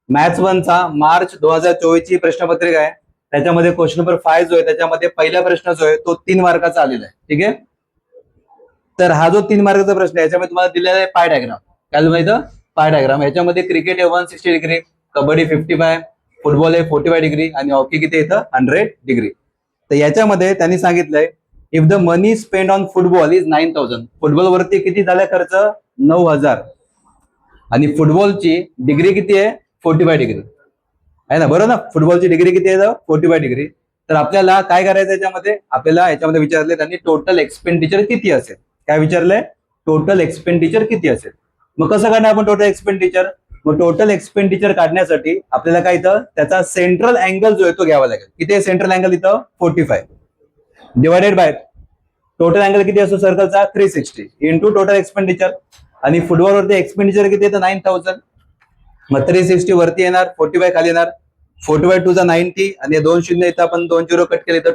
Maths 1 चा मार्च 2024 ची प्रश्नपत्रिका आहे. त्याच्यामध्ये क्वेश्चन नंबर 5 जो आहे त्याच्यामध्ये पहिला प्रश्न जो आहे तो 3 मार्काचा आलेला आहे. ठीक आहे. तर हा जो 3 मार्काचा प्रश्न आहे याच्यामध्ये तुम्हाला दिलेला आहे पाय डायग्राम. काय माहिती पाय डायग्राम. याच्यामध्ये क्रिकेट आहे 160 डिग्री, कबड्डी 55, फुटबॉल आहे 45 डिग्री आणि हॉकी किती येतं 100 डिग्री. तर याच्यामध्ये त्यांनी सांगितलंय if the money spend on football is 9000. Football वरती किती झाला खर्च 9000 आणि फुटबॉलची डिग्री किती आहे 45 डिग्री आहे ना, बरोबर ना. फुटबॉलची डिग्री किती आहे 45 डिग्री. तर आपल्याला काय करायचं याच्यामध्ये, आपल्याला याच्यामध्ये विचारले त्यांनी टोटल एक्सपेंडिचर किती असेल. काय विचारलंय टोटल एक्सपेंडिचर किती असेल. मग कसं करणार आपण टोटल एक्सपेंडिचर. मग टोटल एक्सपेंडिचर काढण्यासाठी आपल्याला काय इथं त्याचा सेंट्रल अँगल जो आहे तो घ्यावा लागेल. किती आहे सेंट्रल अँगल इथं 45 डिवायडेड बाय टोटल अँगल किती असतो सर्कलचा 360 इंटू टोटल एक्सपेंडिचर. आणि फुटबॉलवरती एक्सपेंडिचर किती येतं 9000. मग 360 वरती येणार 45 खाली येणार 40/2 90 आणि 2 शून्य इथं आपण 2 0 कट केले तर